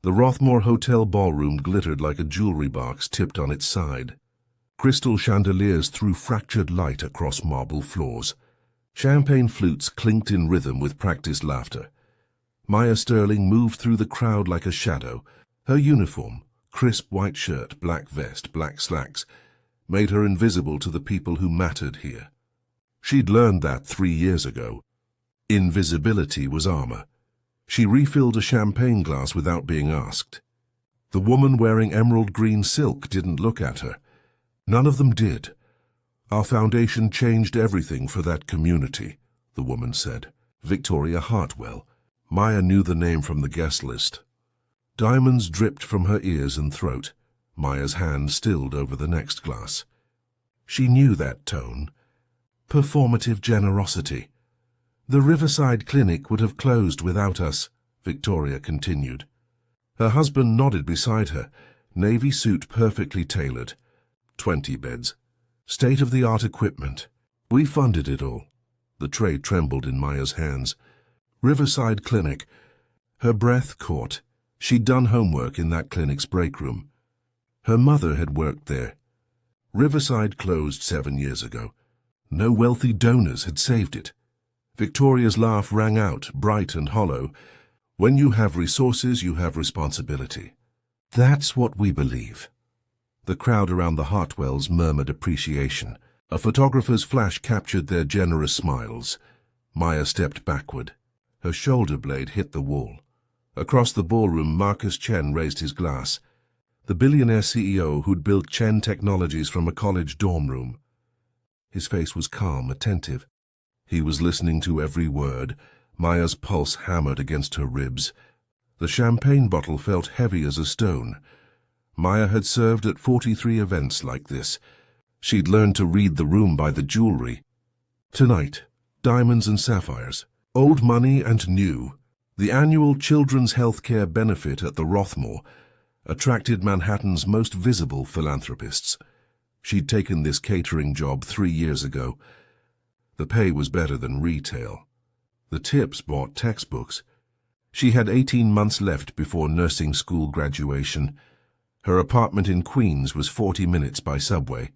The Rothmore Hotel ballroom glittered like a jewelry box tipped on its side. Crystal chandeliers threw fractured light across marble floors. Champagne flutes clinked in rhythm with practiced laughter. Maya Sterling moved through the crowd like a shadow. Her uniform, crisp white shirt, black vest, black slacks, made her invisible to the people who mattered here. She'd learned that 3 years ago. Invisibility was armor. She refilled a champagne glass without being asked. The woman wearing emerald green silk didn't look at her. None of them did. Our foundation changed everything for that community, the woman said. Victoria Hartwell. Maya knew the name from the guest list. Diamonds dripped from her ears and throat. Maya's hand stilled over the next glass. She knew that tone. Performative generosity. The Riverside Clinic would have closed without us, Victoria continued. Her husband nodded beside her, navy suit perfectly tailored. 20 beds. State-of-the-art equipment. We funded it all. The tray trembled in Maya's hands. Riverside Clinic. Her breath caught. She'd done homework in that clinic's break room. Her mother had worked there. Riverside closed 7 years ago. No wealthy donors had saved it. Victoria's laugh rang out, bright and hollow. When you have resources, you have responsibility. That's what we believe. The crowd around the Hartwells murmured appreciation. A photographer's flash captured their generous smiles. Maya stepped backward. Her shoulder blade hit the wall. Across the ballroom, Marcus Chen raised his glass. The billionaire CEO who'd built Chen Technologies from a college dorm room. His face was calm, attentive. He was listening to every word. Maya's pulse hammered against her ribs. The champagne bottle felt heavy as a stone. Maya had served at 43 events like this. She'd learned to read the room by the jewelry. Tonight, diamonds and sapphires, old money and new. The annual Children's Healthcare Benefit at the Rothmore attracted Manhattan's most visible philanthropists. She'd taken this catering job 3 years ago. The pay was better than retail. The tips bought textbooks. She had 18 months left before nursing school graduation. Her apartment in Queens was 40 minutes by subway.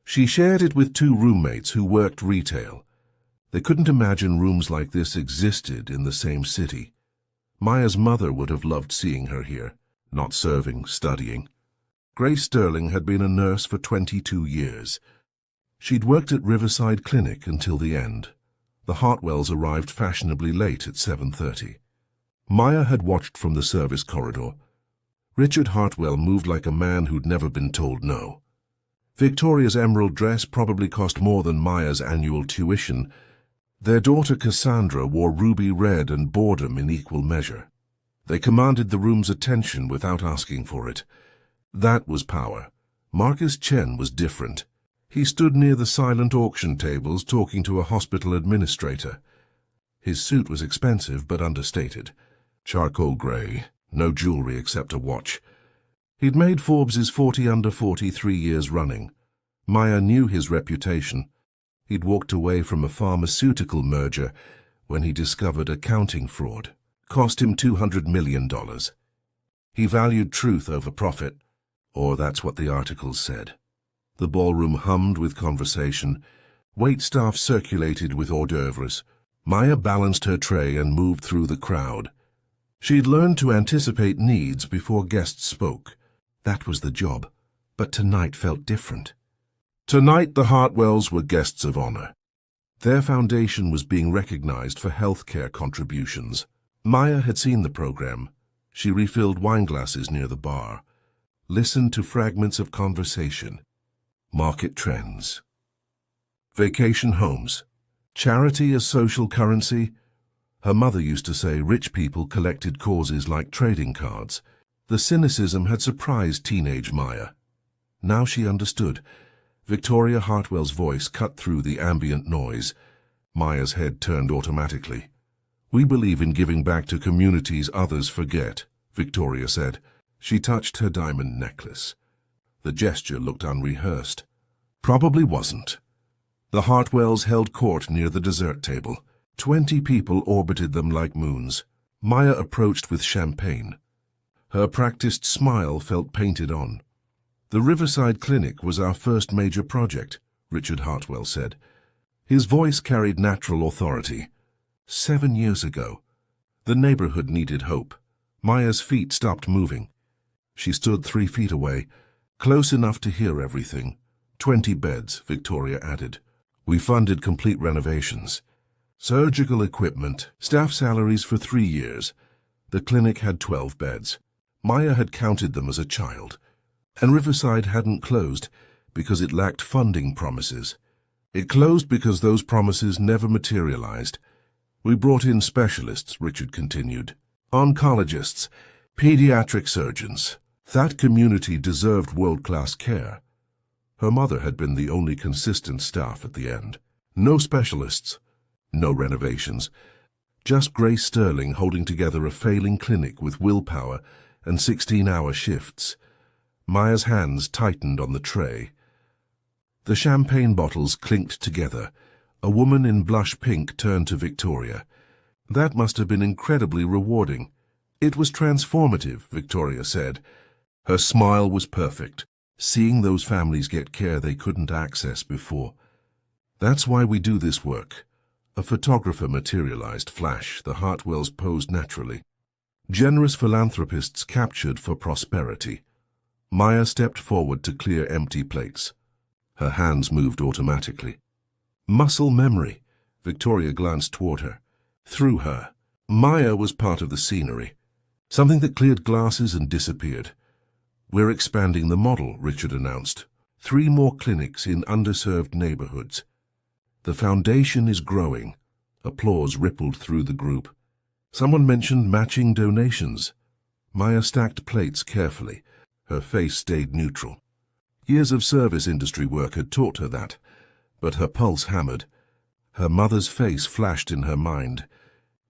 She shared it with 2 roommates who worked retail. They couldn't imagine rooms like this existed in the same city. Maya's mother would have loved seeing her here, not serving, studying. Grace Sterling had been a nurse for 22 years. She'd worked at Riverside Clinic until the end. The Hartwells arrived fashionably late at 7:30. Maya had watched from the service corridor. Richard Hartwell moved like a man who'd never been told no. Victoria's emerald dress probably cost more than Maya's annual tuition. Their daughter Cassandra wore ruby red and boredom in equal measure. They commanded the room's attention without asking for it. That was power. Marcus Chen was different. He stood near the silent auction tables talking to a hospital administrator. His suit was expensive but understated. Charcoal gray, no jewelry except a watch. He'd made Forbes's 40 under 40 3 years running. Maya knew his reputation. He'd walked away from a pharmaceutical merger when he discovered accounting fraud. Cost him $200 million. He valued truth over profit, or that's what the articles said. The ballroom hummed with conversation. Waitstaff circulated with hors d'oeuvres. Maya balanced her tray and moved through the crowd. She'd learned to anticipate needs before guests spoke. That was the job, but tonight felt different. Tonight the Hartwells were guests of honor. Their foundation was being recognized for healthcare contributions. Maya had seen the program. She refilled wine glasses near the bar, listened to fragments of conversation. Market trends. Vacation homes. Charity as social currency. Her mother used to say rich people collected causes like trading cards. The cynicism had surprised teenage Maya. Now she understood. Victoria Hartwell's voice cut through the ambient noise. Maya's head turned automatically. We believe in giving back to communities others forget, Victoria said. She touched her diamond necklace. The gesture looked unrehearsed. Probably wasn't. The Hartwells held court near the dessert table. 20 people orbited them like moons. Maya approached with champagne. Her practiced smile felt painted on. "The Riverside Clinic was our first major project," Richard Hartwell said. His voice carried natural authority. 7 years ago. The neighborhood needed hope. Maya's feet stopped moving. She stood 3 feet away, close enough to hear everything. 20 beds, Victoria added. "We funded complete renovations. Surgical equipment, staff salaries for 3 years. The clinic had 12 beds. Maya had counted them as a child. And Riverside hadn't closed because it lacked funding promises. It closed because those promises never materialized. We brought in specialists," Richard continued. "Oncologists, pediatric surgeons. That community deserved world-class care." Her mother had been the only consistent staff at the end. No specialists, no renovations. Just Grace Sterling holding together a failing clinic with willpower and 16-hour shifts. Maya's hands tightened on the tray. The champagne bottles clinked together. A woman in blush pink turned to Victoria. "That must have been incredibly rewarding." "It was transformative," Victoria said. Her smile was perfect, seeing those families get care they couldn't access before. "That's why we do this work." A photographer materialized. Flash, the Hartwells posed naturally. Generous philanthropists captured for prosperity. Maya stepped forward to clear empty plates. Her hands moved automatically. "Muscle memory." Victoria glanced toward her. Through her. Maya was part of the scenery. Something that cleared glasses and disappeared. "We're expanding the model," Richard announced. 3 more clinics in underserved neighborhoods. "The foundation is growing." Applause rippled through the group. Someone mentioned matching donations. Maya stacked plates carefully. Her face stayed neutral. Years of service industry work had taught her that, but her pulse hammered. Her mother's face flashed in her mind.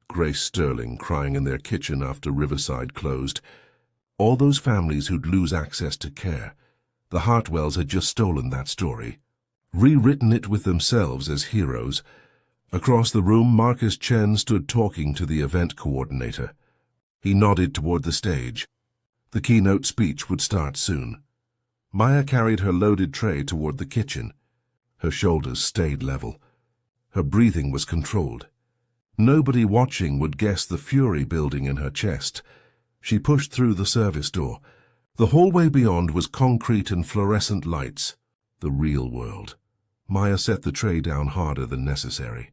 Grace Sterling crying in their kitchen after Riverside closed. All those families who'd lose access to care. The Hartwells had just stolen that story, rewritten it with themselves as heroes. Across the room, Marcus Chen stood talking to the event coordinator. He nodded toward the stage. The keynote speech would start soon. Maya carried her loaded tray toward the kitchen. Her shoulders stayed level. Her breathing was controlled. Nobody watching would guess the fury building in her chest. She pushed through the service door. The hallway beyond was concrete and fluorescent lights. The real world. Maya set the tray down harder than necessary.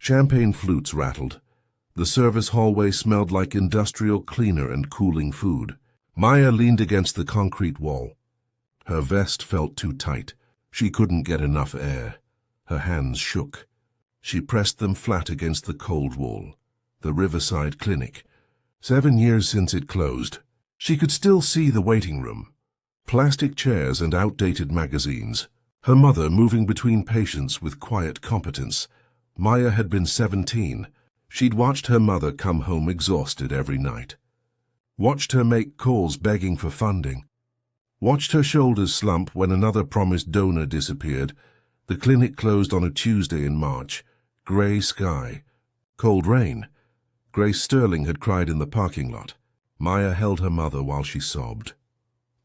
Champagne flutes rattled. The service hallway smelled like industrial cleaner and cooling food. Maya leaned against the concrete wall. Her vest felt too tight. She couldn't get enough air. Her hands shook. She pressed them flat against the cold wall. The Riverside Clinic. 7 years since it closed. She could still see the waiting room. Plastic chairs and outdated magazines. Her mother moving between patients with quiet competence. Maya had been 17. She'd watched her mother come home exhausted every night. Watched her make calls begging for funding. Watched her shoulders slump when another promised donor disappeared. The clinic closed on a Tuesday in March. Gray sky. Cold rain. Grace Sterling had cried in the parking lot. Maya held her mother while she sobbed.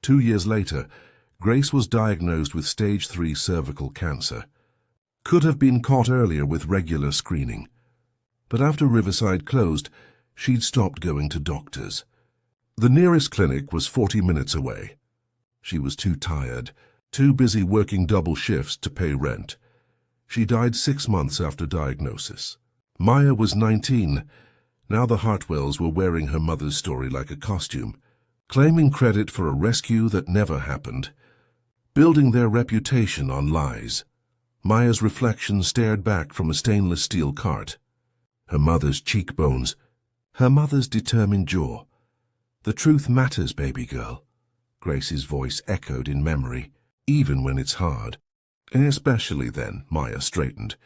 2 years later, Grace was diagnosed with stage 3 cervical cancer. Could have been caught earlier with regular screening. But after Riverside closed, she'd stopped going to doctors. The nearest clinic was 40 minutes away. She was too tired, too busy working double shifts to pay rent. She died 6 months after diagnosis. Maya was 19. Now the Hartwells were wearing her mother's story like a costume, claiming credit for a rescue that never happened, building their reputation on lies. Maya's reflection stared back from a stainless steel cart. Her mother's cheekbones, her mother's determined jaw. "The truth matters, baby girl." Grace's voice echoed in memory, even when it's hard. Especially then, Maya straightened.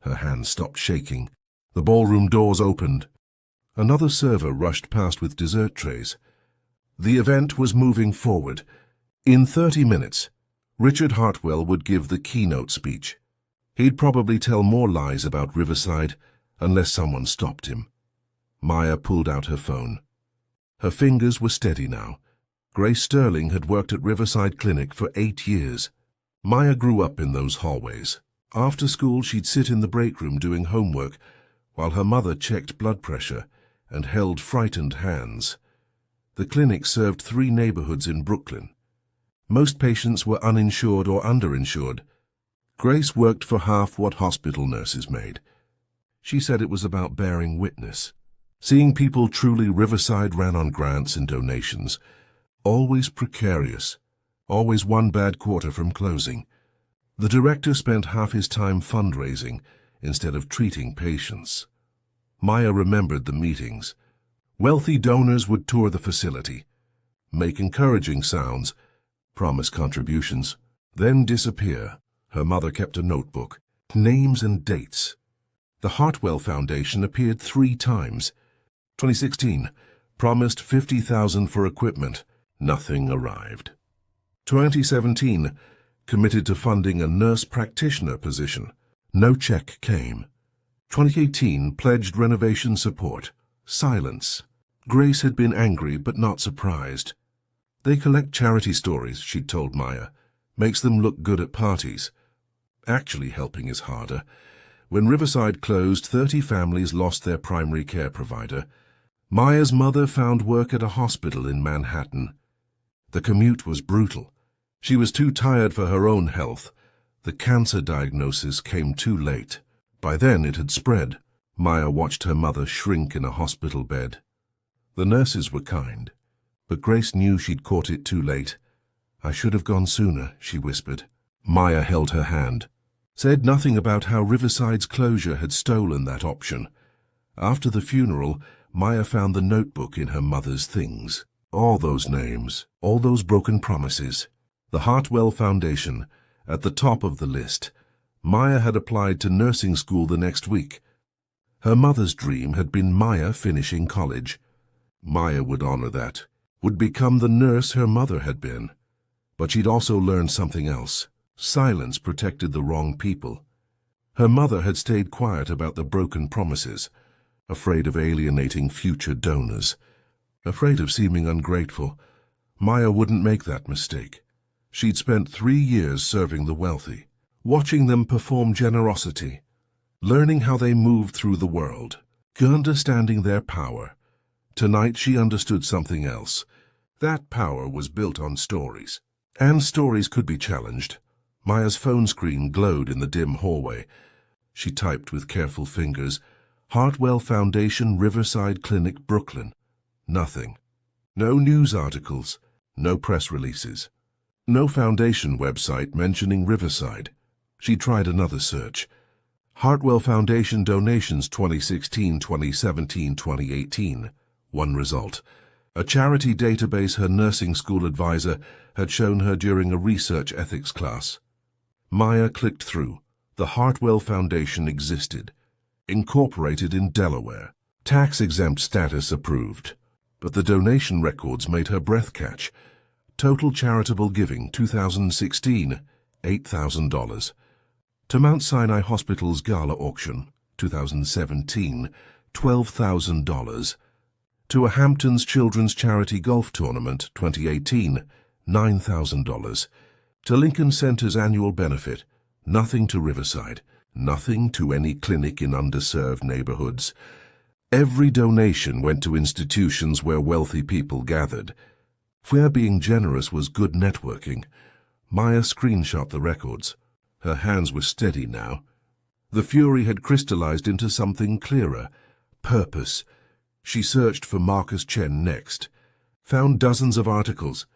Her hands stopped shaking. The ballroom doors opened. Another server rushed past with dessert trays. The event was moving forward. In 30 minutes, Richard Hartwell would give the keynote speech. He'd probably tell more lies about Riverside unless someone stopped him. Maya pulled out her phone. Her fingers were steady now. Grace Sterling had worked at Riverside Clinic for 8 years. Maya grew up in those hallways. After school, she'd sit in the break room doing homework, while her mother checked blood pressure and held frightened hands. The clinic served 3 neighborhoods in Brooklyn. Most patients were uninsured or underinsured. Grace worked for half what hospital nurses made. She said it was about bearing witness. Seeing people truly. Riverside ran on grants and donations. Always precarious. Always one bad quarter from closing. The director spent half his time fundraising instead of treating patients. Maya remembered the meetings. Wealthy donors would tour the facility, make encouraging sounds, promise contributions, then disappear. Her mother kept a notebook, names and dates. The Hartwell Foundation appeared 3 times. 2016, promised $50,000 for equipment. Nothing arrived. 2017, committed to funding a nurse practitioner position. No check came. 2018, pledged renovation support. Silence. Grace had been angry but not surprised. They collect charity stories, she'd told Maya. Makes them look good at parties. Actually helping is harder. When Riverside closed, 30 families lost their primary care provider. Maya's mother found work at a hospital in Manhattan. The commute was brutal. She was too tired for her own health. The cancer diagnosis came too late. By then it had spread. Maya watched her mother shrink in a hospital bed. The nurses were kind, but Grace knew she'd caught it too late. "I should have gone sooner," she whispered. Maya held her hand, said nothing about how Riverside's closure had stolen that option. After the funeral, Maya found the notebook in her mother's things. All those names, all those broken promises. The Hartwell Foundation, at the top of the list. Maya had applied to nursing school the next week. Her mother's dream had been Maya finishing college. Maya would honor that, would become the nurse her mother had been. But she'd also learned something else. Silence protected the wrong people. Her mother had stayed quiet about the broken promises, afraid of alienating future donors, afraid of seeming ungrateful. Maya wouldn't make that mistake. She'd spent 3 years serving the wealthy, watching them perform generosity, learning how they moved through the world, understanding their power. Tonight she understood something else. That power was built on stories, and stories could be challenged. Maya's phone screen glowed in the dim hallway. She typed with careful fingers, "Hartwell Foundation, Riverside Clinic, Brooklyn." Nothing. No news articles, no press releases, no foundation website mentioning Riverside. She tried another search. Hartwell Foundation donations 2016, 2017, 2018. One result. A charity database her nursing school advisor had shown her during a research ethics class. Maya clicked through. The Hartwell Foundation existed. Incorporated in Delaware. Tax-exempt status approved. But the donation records made her breath catch. Total charitable giving 2016, $8,000. To Mount Sinai Hospital's Gala auction, 2017, $12,000. To a Hamptons Children's Charity Golf Tournament, 2018, $9,000. To Lincoln Center's annual benefit, nothing to Riverside, nothing to any clinic in underserved neighborhoods. Every donation went to institutions where wealthy people gathered, where being generous was good networking. Maya screenshot the records. Her hands were steady now. The fury had crystallized into something clearer. Purpose. She searched for Marcus Chen next. Found dozens of articles.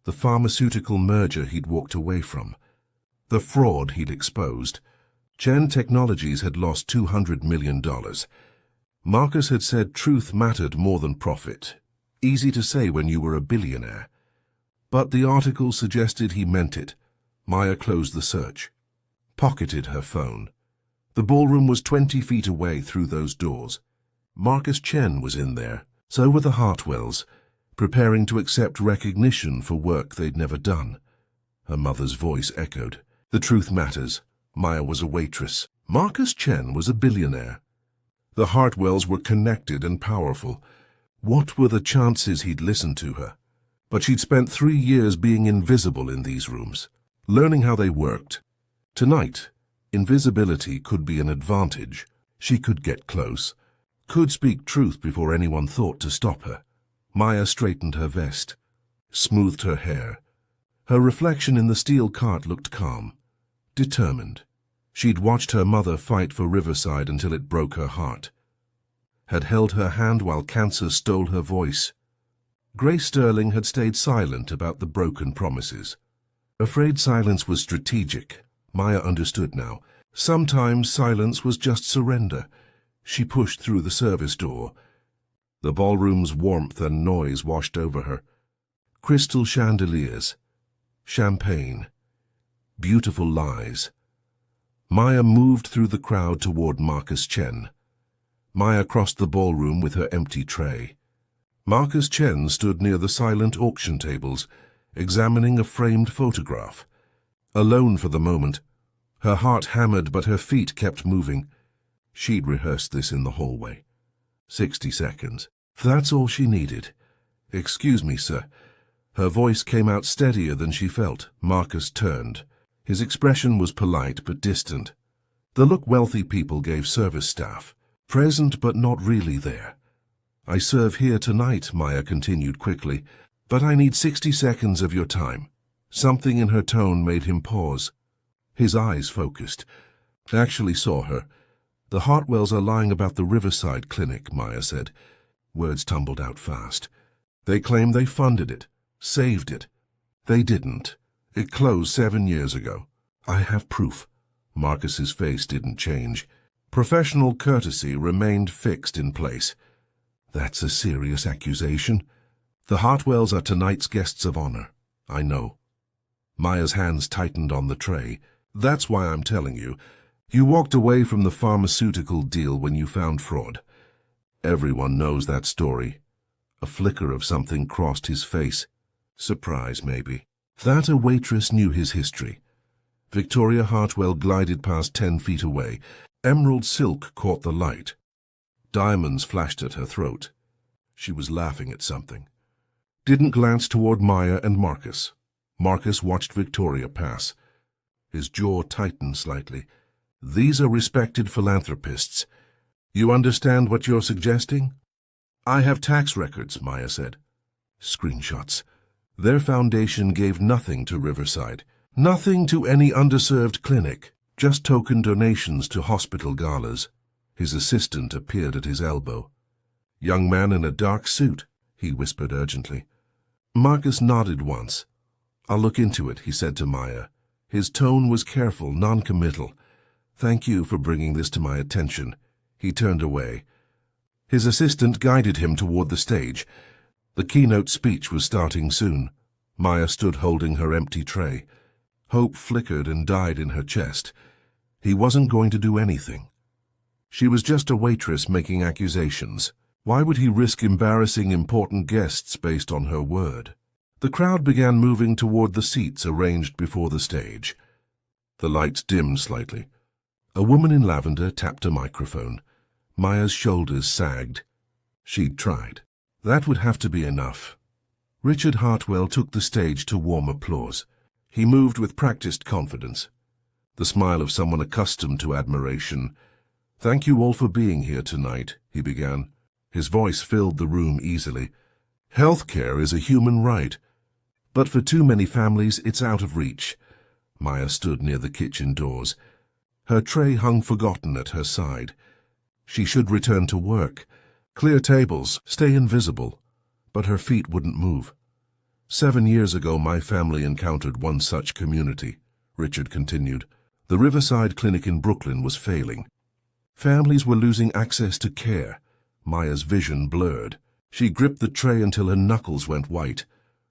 The pharmaceutical merger he'd walked away from. The fraud he'd exposed. Chen Technologies had lost $200 million. Marcus had said truth mattered more than profit. Easy to say when you were a billionaire. But the article suggested he meant it. Maya closed the search. Pocketed her phone. The ballroom was 20 feet away through those doors. Marcus Chen was in there. So were the Hartwells, preparing to accept recognition for work they'd never done. Her mother's voice echoed. The truth matters. Maya was a waitress. Marcus Chen was a billionaire. The Hartwells were connected and powerful. What were the chances he'd listen to her? But she'd spent 3 years being invisible in these rooms, learning how they worked. Tonight, invisibility could be an advantage. She could get close, could speak truth before anyone thought to stop her. Maya straightened her vest, smoothed her hair. Her reflection in the steel cart looked calm, determined. She'd watched her mother fight for Riverside until it broke her heart, had held her hand while cancer stole her voice. Grace Sterling had stayed silent about the broken promises. Afraid silence was strategic. Maya understood now. Sometimes silence was just surrender. She pushed through the service door. The ballroom's warmth and noise washed over her. Crystal chandeliers, champagne, beautiful lies. Maya moved through the crowd toward Marcus Chen. Maya crossed the ballroom with her empty tray. Marcus Chen stood near the silent auction tables, examining a framed photograph. Alone for the moment, her heart hammered but her feet kept moving. She'd rehearsed this in the hallway. 60 seconds. That's all she needed. "Excuse me, sir." Her voice came out steadier than she felt. Marcus turned. His expression was polite but distant. The look wealthy people gave service staff, present but not really there. "I serve here tonight," Maya continued quickly, "but I need 60 seconds of your time." Something in her tone made him pause. His eyes focused. "Actually saw her. The Hartwells are lying about the Riverside clinic," Maya said. Words tumbled out fast. "They claim they funded it, saved it. They didn't. It closed 7 years ago. I have proof." Marcus's face didn't change. Professional courtesy remained fixed in place. "That's a serious accusation. The Hartwells are tonight's guests of honor. I know." Maya's hands tightened on the tray. "That's why I'm telling you. You walked away from the pharmaceutical deal when you found fraud. Everyone knows that story." A flicker of something crossed his face. Surprise, maybe. That a waitress knew his history. Victoria Hartwell glided past 10 feet away. Emerald silk caught the light. Diamonds flashed at her throat. She was laughing at something. Didn't glance toward Maya and Marcus. Marcus watched Victoria pass. His jaw tightened slightly. "These are respected philanthropists. You understand what you're suggesting?" "I have tax records," Maya said. Screenshots. Their foundation gave nothing to Riverside, nothing to any underserved clinic, just token donations to hospital galas. His assistant appeared at his elbow. "Young man in a dark suit," he whispered urgently. Marcus nodded once. "I'll look into it," he said to Maya. His tone was careful, non-committal. "Thank you for bringing this to my attention." He turned away. His assistant guided him toward the stage. The keynote speech was starting soon. Maya stood holding her empty tray. Hope flickered and died in her chest. He wasn't going to do anything. She was just a waitress making accusations. Why would he risk embarrassing important guests based on her word? The crowd began moving toward the seats arranged before the stage. The lights dimmed slightly. A woman in lavender tapped a microphone. Maya's shoulders sagged. She'd tried. That would have to be enough. Richard Hartwell took the stage to warm applause. He moved with practiced confidence, the smile of someone accustomed to admiration. "Thank you all for being here tonight," he began. His voice filled the room easily. "Healthcare is a human right, but for too many families it's out of reach." Maya stood near the kitchen doors. Her tray hung forgotten at her side. She should return to work, clear tables, stay invisible. But her feet wouldn't move. 7 years ago my family encountered one such community, Richard continued. The Riverside Clinic in Brooklyn was failing. Families were losing access to care. Maya's vision blurred. She gripped the tray until her knuckles went white.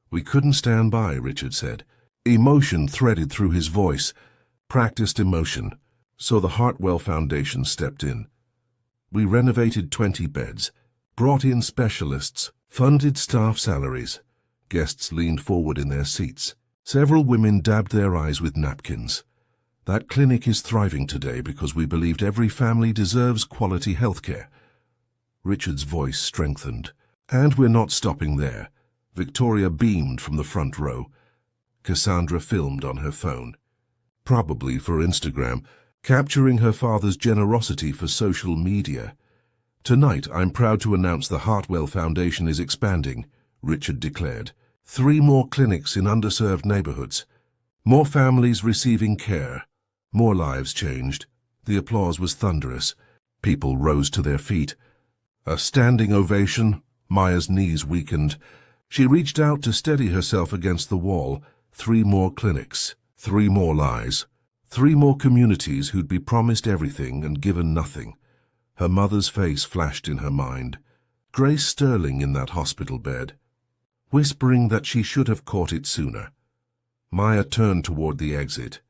"We couldn't stand by," Richard said. Emotion threaded through his voice. Practiced emotion. So the Hartwell Foundation stepped in. We renovated 20 beds, brought in specialists, funded staff salaries. Guests leaned forward in their seats. Several women dabbed their eyes with napkins. That clinic is thriving today because we believed every family deserves quality health care. Richard's voice strengthened. And we're not stopping there. Victoria beamed from the front row. Cassandra filmed on her phone. Probably for Instagram, capturing her father's generosity for social media. Tonight, I'm proud to announce the Hartwell Foundation is expanding, Richard declared. 3 more clinics in underserved neighborhoods. More families receiving care. More lives changed. The applause was thunderous. People rose to their feet. A standing ovation. Maya's knees weakened. She reached out to steady herself against the wall. 3 more clinics. 3 more lies. 3 more communities who'd be promised everything and given nothing. Her mother's face flashed in her mind. Grace Sterling in that hospital bed, whispering that she should have caught it sooner. Maya turned toward the exit.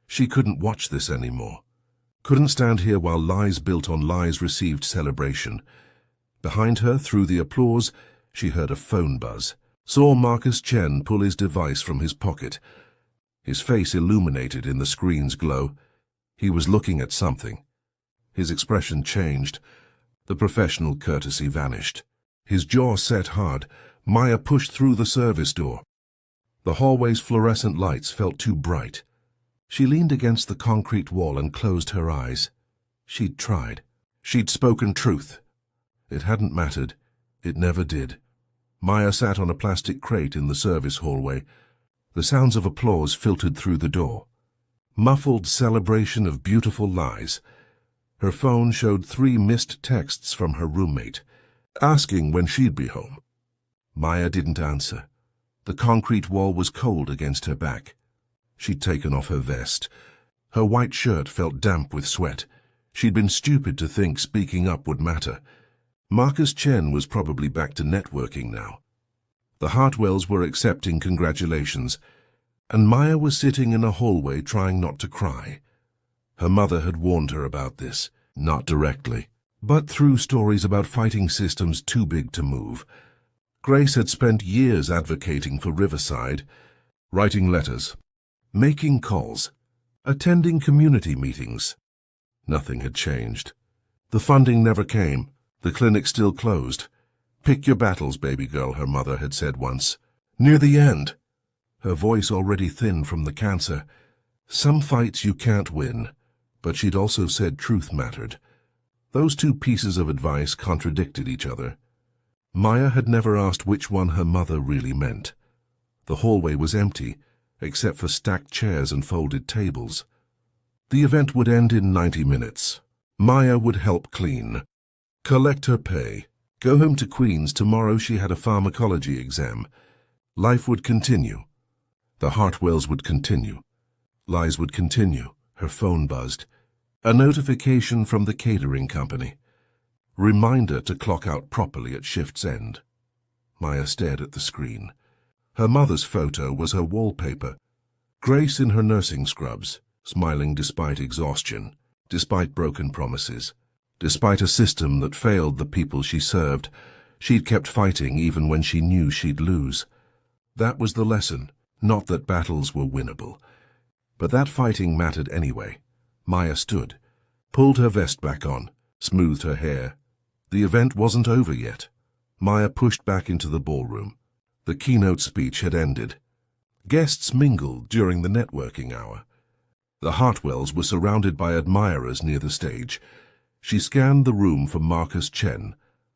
She couldn't watch this anymore. Couldn't stand here while lies built on lies received celebration. Behind her, through the applause, she heard a phone buzz. Saw Marcus Chen pull his device from his pocket. His face illuminated in the screen's glow. He was looking at something. His expression changed. The professional courtesy vanished. His jaw set hard. Maya pushed through the service door. The hallway's fluorescent lights felt too bright. She leaned against the concrete wall and closed her eyes. She'd tried. She'd spoken truth. It hadn't mattered. It never did. Maya sat on a plastic crate in the service hallway. The sounds of applause filtered through the door. Muffled celebration of beautiful lies. Her phone showed 3 missed texts from her roommate, asking when she'd be home. Maya didn't answer. The concrete wall was cold against her back. She'd taken off her vest. Her white shirt felt damp with sweat. She'd been stupid to think speaking up would matter. Marcus Chen was probably back to networking now. The Hartwells were accepting congratulations, and Maya was sitting in a hallway trying not to cry. Her mother had warned her about this, not directly, but through stories about fighting systems too big to move. Grace had spent years advocating for Riverside, writing letters, making calls, attending community meetings. Nothing had changed. The funding never came. The clinic still closed. Pick your battles, baby girl, her mother had said once. Near the end. Her voice already thin from the cancer. Some fights you can't win. But she'd also said truth mattered. Those 2 pieces of advice contradicted each other. Maya had never asked which one her mother really meant. The hallway was empty, except for stacked chairs and folded tables. The event would end in 90 minutes. Maya would help clean, collect her pay, go home to Queens. Tomorrow she had a pharmacology exam. Life would continue. The Hartwells would continue. Lies would continue. Her phone buzzed. A notification from the catering company. Reminder to clock out properly at shift's end. Maya stared at the screen. Her mother's photo was her wallpaper. Grace in her nursing scrubs, smiling despite exhaustion, despite broken promises, despite a system that failed the people she served. She'd kept fighting even when she knew she'd lose. That was the lesson, not that battles were winnable. But that fighting mattered anyway. Maya stood, pulled her vest back on, smoothed her hair. The event wasn't over yet. Maya pushed back into the ballroom. The keynote speech had ended. Guests mingled during the networking hour. The Hartwells were surrounded by admirers near the stage. She scanned the room for Marcus Chen,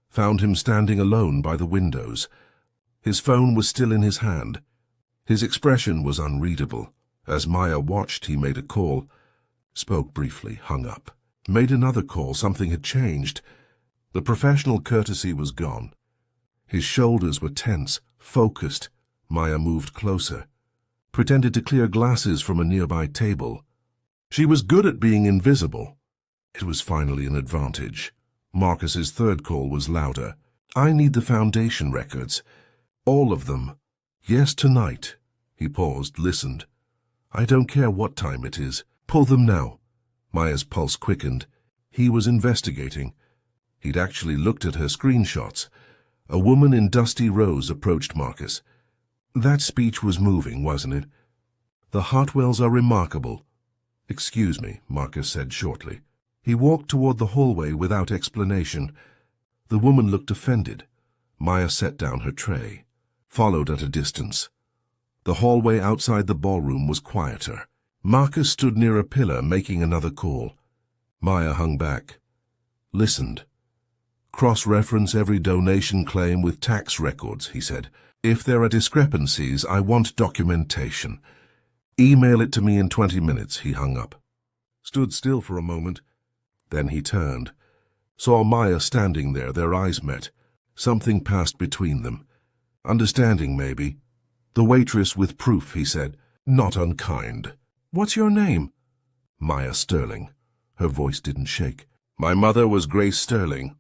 found him standing alone by the windows. His phone was still in his hand. His expression was unreadable. As Maya watched, he made a call, spoke briefly, hung up. Made another call. Something had changed. The professional courtesy was gone. His shoulders were tense, focused. Maya moved closer, pretended to clear glasses from a nearby table. She was good at being invisible. It was finally an advantage. Marcus's third call was louder. I need the foundation records. All of them. Yes, tonight. He paused, listened. I don't care what time it is. Pull them now. Maya's pulse quickened. He was investigating. He'd actually looked at her screenshots. A woman in dusty rose approached Marcus. That speech was moving, wasn't it? The Hartwells are remarkable. Excuse me, Marcus said shortly. He walked toward the hallway without explanation. The woman looked offended. Maya set down her tray, followed at a distance. The hallway outside the ballroom was quieter. Marcus stood near a pillar making another call. Maya hung back, listened. "Cross-reference every donation claim with tax records," he said. "If there are discrepancies, I want documentation. Email it to me in 20 minutes, he hung up. Stood still for a moment. Then he turned. Saw Maya standing there, their eyes met. Something passed between them. Understanding, maybe. "The waitress with proof," he said. "Not unkind." "What's your name?" "Maya Sterling." Her voice didn't shake. "My mother was Grace Sterling.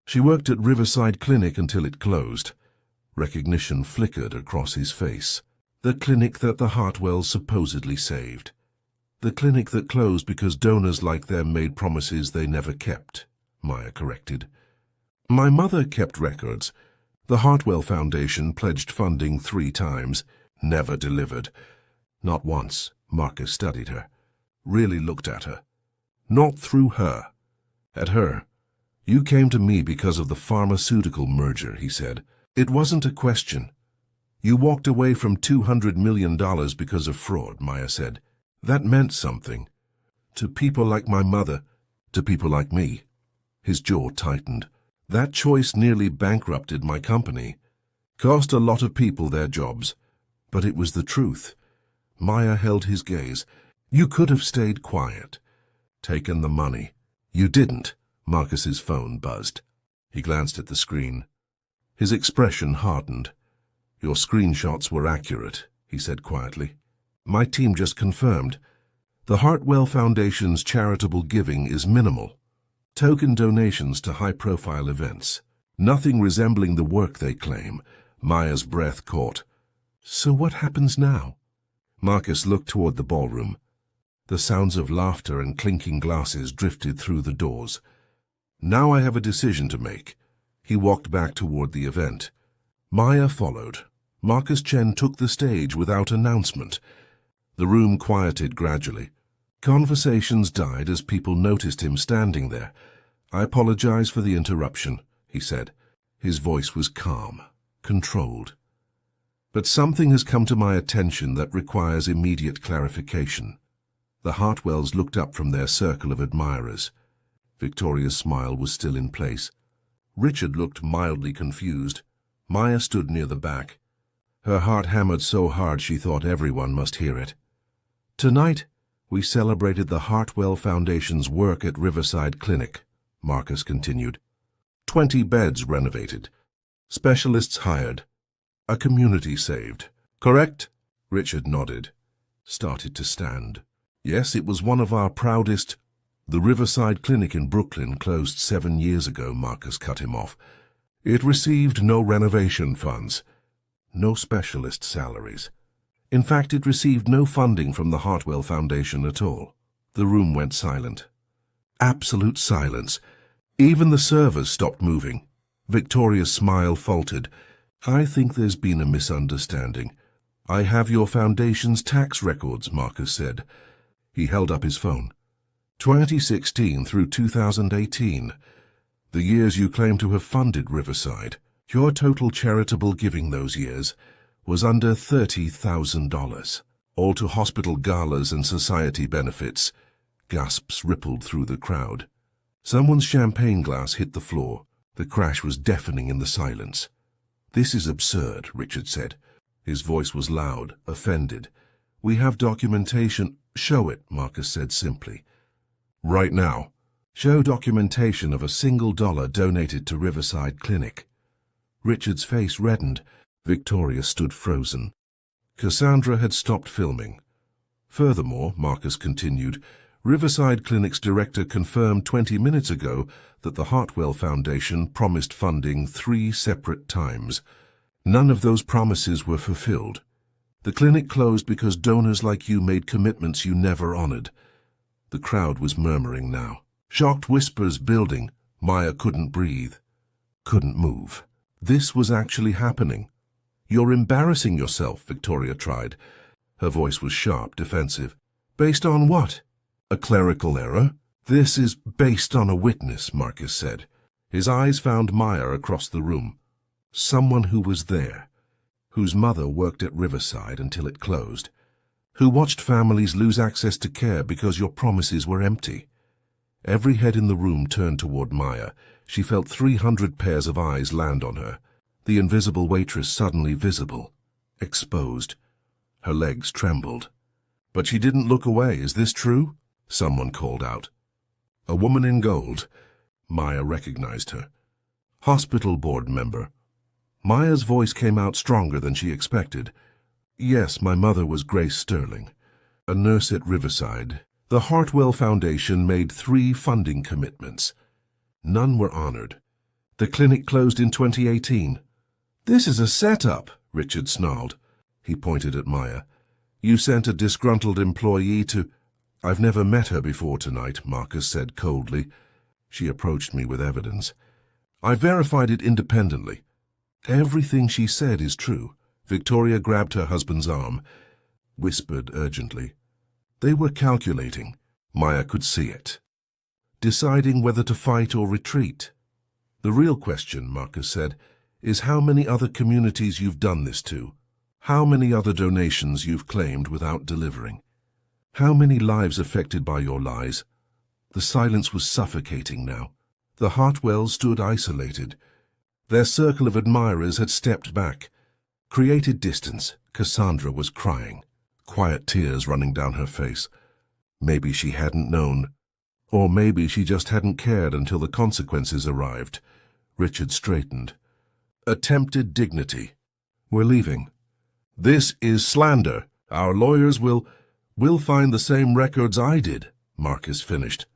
She worked at Riverside Clinic until it closed." Recognition flickered across his face. The clinic that the Hartwells supposedly saved. The clinic that closed because donors like them made promises they never kept, Maya corrected. "My mother kept records. The Hartwell Foundation pledged funding 3 times, never delivered. Not once." Marcus studied her, really looked at her. "Not through her. At her. You came to me because of the pharmaceutical merger," he said. "It wasn't a question. You walked away from $200 million because of fraud," Maya said. "That meant something. To people like my mother, to people like me." His jaw tightened. "That choice nearly bankrupted my company. Cost a lot of people their jobs. But it was the truth." Maya held his gaze. "You could have stayed quiet. Taken the money. You didn't." Marcus's phone buzzed. He glanced at the screen. His expression hardened. "Your screenshots were accurate," he said quietly. "My team just confirmed. The Hartwell Foundation's charitable giving is minimal. Token donations to high-profile events. Nothing resembling the work they claim." Maya's breath caught. "So what happens now?" Marcus looked toward the ballroom. The sounds of laughter and clinking glasses drifted through the doors. "Now I have a decision to make." He walked back toward the event. Maya followed. Marcus Chen took the stage without announcement. The room quieted gradually. Conversations died as people noticed him standing there. "I apologize for the interruption," he said. His voice was calm, controlled. "But something has come to my attention that requires immediate clarification." The Hartwells looked up from their circle of admirers. Victoria's smile was still in place. Richard looked mildly confused. Maya stood near the back. Her heart hammered so hard she thought everyone must hear it. "Tonight, we celebrated the Hartwell Foundation's work at Riverside Clinic," Marcus continued. 20 beds renovated. Specialists hired. A community saved. Correct? Richard nodded. Started to stand. "Yes, it was one of our proudest—" "The Riverside Clinic in Brooklyn closed 7 years ago," Marcus cut him off. "It received no renovation funds, no specialist salaries. In fact, it received no funding from the Hartwell Foundation at all." The room went silent. Absolute silence. Even the servers stopped moving. Victoria's smile faltered. "I think there's been a misunderstanding. I have your foundation's tax records," Marcus said. He held up his phone. 2016 through 2018. The years you claim to have funded Riverside. Your total charitable giving those years was under $30,000. All to hospital galas and society benefits." Gasps rippled through the crowd. Someone's champagne glass hit the floor. The crash was deafening in the silence. "This is absurd," Richard said. His voice was loud, offended. "We have documentation." "Show it," Marcus said simply. "Right now. Show documentation of a single dollar donated to Riverside Clinic." Richard's face reddened. Victoria stood frozen. Cassandra had stopped filming. "Furthermore," Marcus continued, "Riverside Clinic's director confirmed 20 minutes ago that the Hartwell Foundation promised funding 3 separate times. None of those promises were fulfilled. The clinic closed because donors like you made commitments you never honored." The crowd was murmuring now. Shocked whispers building. Maya couldn't breathe, couldn't move. This was actually happening. "You're embarrassing yourself," Victoria tried. Her voice was sharp, defensive. "Based on what? A clerical error?" "This is based on a witness," Marcus said. His eyes found Maya across the room. Someone who was there, whose mother worked at Riverside until it closed, who watched families lose access to care because your promises were empty. Every head in the room turned toward Maya. She felt 300 pairs of eyes land on her. The invisible waitress suddenly visible, exposed. Her legs trembled. "But she didn't look away, is this true?" someone called out. A woman in gold. Maya recognized her. Hospital board member. Maya's voice came out stronger than she expected. "Yes, my mother was Grace Sterling, a nurse at Riverside. The Hartwell Foundation made 3 funding commitments. None were honored. The clinic closed in 2018. "This is a setup," Richard snarled. He pointed at Maya. "You sent a disgruntled employee to—" "I've never met her before tonight," Marcus said coldly. She approached me with evidence. "I verified it independently. Everything she said is true." Victoria grabbed her husband's arm, whispered urgently. They were calculating. Maya could see it. Deciding whether to fight or retreat. "The real question," Marcus said, "is how many other communities you've done this to. How many other donations you've claimed without delivering. How many lives affected by your lies." The silence was suffocating now. The Hartwells stood isolated. Their circle of admirers had stepped back, created distance. Cassandra was crying, quiet tears running down her face. Maybe she hadn't known. Or maybe she just hadn't cared until the consequences arrived. Richard straightened. Attempted dignity. "We're leaving." "This is slander. Our lawyers will find the same records I did," Marcus finished.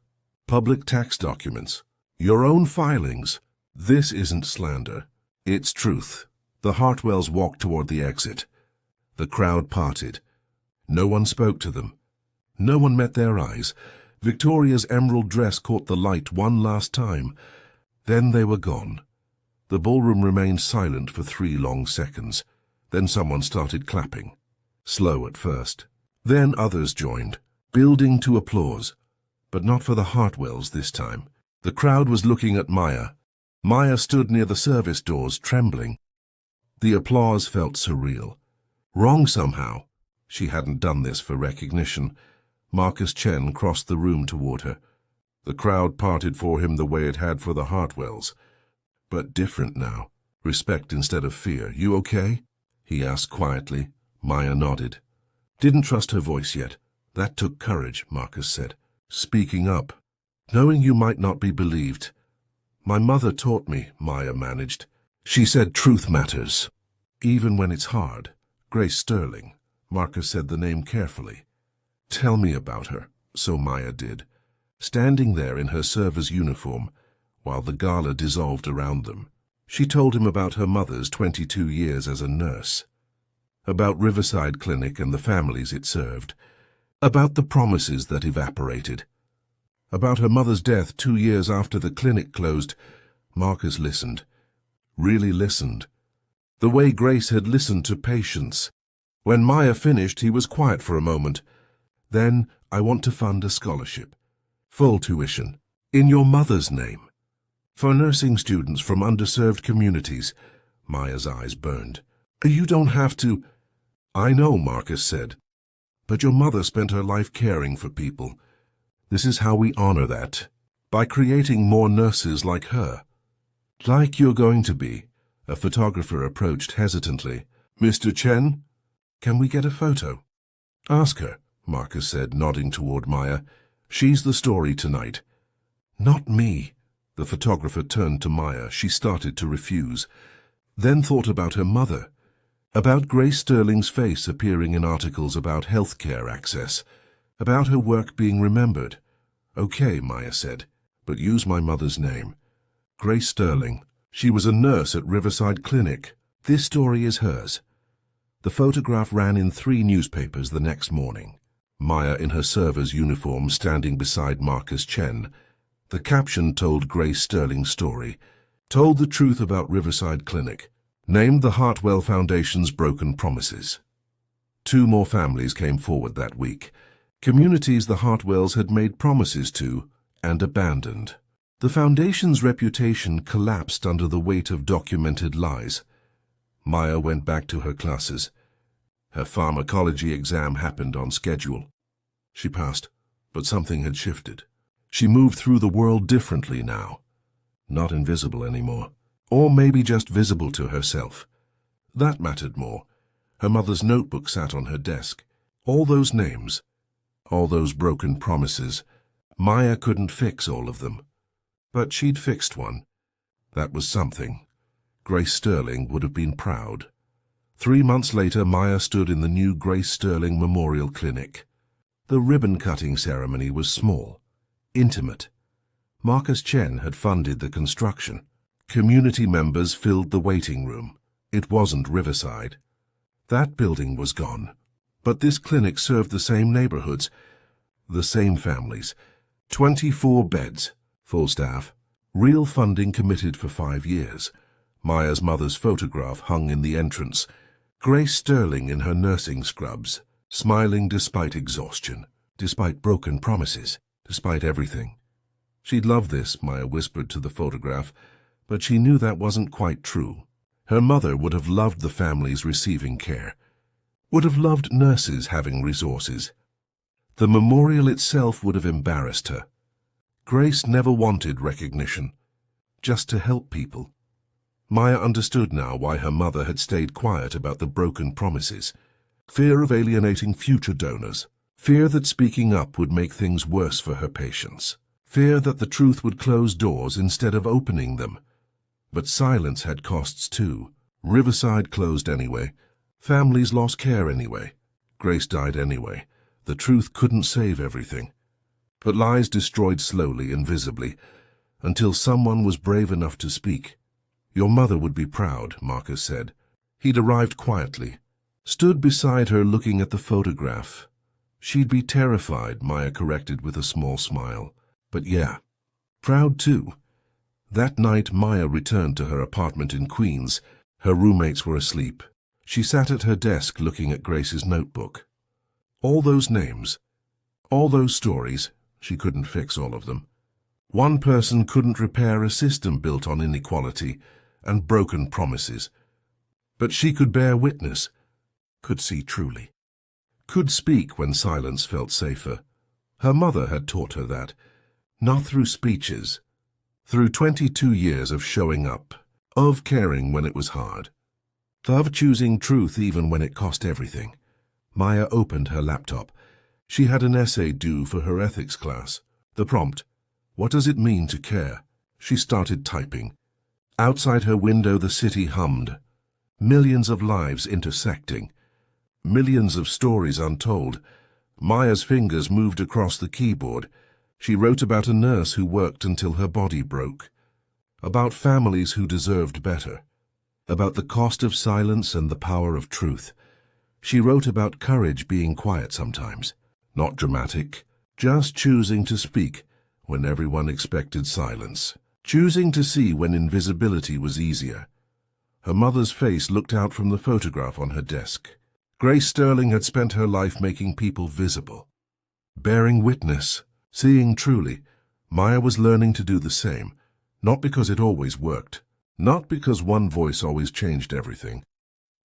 "Public tax documents. Your own filings. This isn't slander. It's truth." The Hartwells walked toward the exit. The crowd parted. No one spoke to them. No one met their eyes. Victoria's emerald dress caught the light one last time. Then they were gone. The ballroom remained silent for 3 long seconds. Then someone started clapping. Slow at first. Then others joined, building to applause. But not for the Hartwells this time. The crowd was looking at Maya. Maya stood near the service doors, trembling. The applause felt surreal. Wrong somehow. She hadn't done this for recognition. Marcus Chen crossed the room toward her. The crowd parted for him the way it had for the Hartwells. But different now. Respect instead of fear. "You okay?" he asked quietly. Maya nodded. Didn't trust her voice yet. "That took courage," Marcus said. "Speaking up. Knowing you might not be believed." "My mother taught me," Maya managed. "She said truth matters. Even when it's hard." "Grace Sterling." Marcus said the name carefully. "Tell me about her." So Maya did. Standing there in her server's uniform, while the gala dissolved around them, she told him about her mother's 22 years as a nurse. About Riverside Clinic and the families it served. About the promises that evaporated. About her mother's death 2 years after the clinic closed. Marcus listened. Really listened. The way Grace had listened to patients. When Maya finished, he was quiet for a moment. "Then I want to fund a scholarship. Full tuition. In your mother's name. For nursing students from underserved communities." Maya's eyes burned. "You don't have to—" "I know," Marcus said. "But your mother spent her life caring for people. This is how we honor that. By creating more nurses like her. Like you're going to be." A photographer approached hesitantly. "Mr. Chen, can we get a photo?" "Ask her," Marcus said, nodding toward Maya. "She's the story tonight." "Not me." The photographer turned to Maya. She started to refuse. Then thought about her mother. About Grace Sterling's face appearing in articles about healthcare access. About her work being remembered. "Okay," Maya said, "but use my mother's name. Grace Sterling. She was a nurse at Riverside Clinic. This story is hers." The photograph ran in 3 newspapers the next morning. Maya in her server's uniform standing beside Marcus Chen. The caption told Grace Sterling's story. Told the truth about Riverside Clinic. Named the Hartwell Foundation's broken promises. 2 more families came forward that week. Communities the Hartwells had made promises to and abandoned. The foundation's reputation collapsed under the weight of documented lies. Maya went back to her classes. Her pharmacology exam happened on schedule. She passed, but something had shifted. She moved through the world differently now. Not invisible anymore. Or maybe just visible to herself. That mattered more. Her mother's notebook sat on her desk. All those names, all those broken promises. Maya couldn't fix all of them. But she'd fixed one. That was something. Grace Sterling would have been proud. 3 months later, Maya stood in the new Grace Sterling Memorial Clinic. The ribbon-cutting ceremony was small, intimate. Marcus Chen had funded the construction. Community members filled the waiting room. It wasn't Riverside. That building was gone. But this clinic served the same neighborhoods, the same families. 24 beds, full staff, real funding committed for 5 years. Maya's mother's photograph hung in the entrance. Grace Sterling in her nursing scrubs, smiling despite exhaustion, despite broken promises, despite everything. She'd love this, Maya whispered to the photograph, but she knew that wasn't quite true. Her mother would have loved the families receiving care, would have loved nurses having resources. The memorial itself would have embarrassed her. Grace never wanted recognition, just to help people. Maya understood now why her mother had stayed quiet about the broken promises. Fear of alienating future donors. Fear that speaking up would make things worse for her patients. Fear that the truth would close doors instead of opening them. But silence had costs too. Riverside closed anyway. Families lost care anyway. Grace died anyway. The truth couldn't save everything. But lies destroyed slowly and visibly, until someone was brave enough to speak. Your mother would be proud, Marcus said. He'd arrived quietly, stood beside her looking at the photograph. She'd be terrified, Maya corrected with a small smile. But yeah, proud too. That night Maya returned to her apartment in Queens. Her roommates were asleep. She sat at her desk looking at Grace's notebook. All those names, all those stories, she couldn't fix all of them. One person couldn't repair a system built on inequality and broken promises. But she could bear witness, could see truly, could speak when silence felt safer. Her mother had taught her that, not through speeches, through 22 years of showing up, of caring when it was hard, of choosing truth even when it cost everything. Maya opened her laptop. She had an essay due for her ethics class. The prompt, "What does it mean to care?" She started typing. Outside her window the city hummed. Millions of lives intersecting. Millions of stories untold. Maya's fingers moved across the keyboard. She wrote about a nurse who worked until her body broke. About families who deserved better. About the cost of silence and the power of truth. She wrote about courage being quiet sometimes. Not dramatic, just choosing to speak when everyone expected silence. Choosing to see when invisibility was easier. Her mother's face looked out from the photograph on her desk. Grace Sterling had spent her life making people visible, bearing witness, seeing truly. Maya was learning to do the same, not because it always worked, not because one voice always changed everything,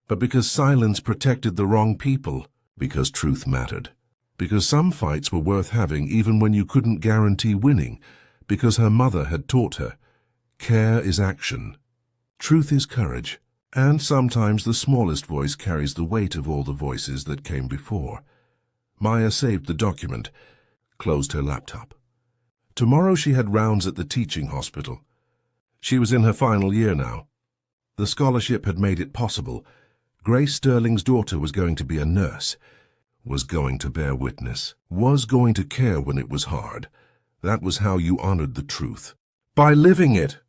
but because silence protected the wrong people, because truth mattered, because some fights were worth having even when you couldn't guarantee winning, because her mother had taught her, care is action, truth is courage, and sometimes the smallest voice carries the weight of all the voices that came before. Maya saved the document, closed her laptop. Tomorrow she had rounds at the teaching hospital. She was in her final year now. The scholarship had made it possible. Grace Sterling's daughter was going to be a nurse, was going to bear witness, was going to care when it was hard. That was how you honored the truth. By living it.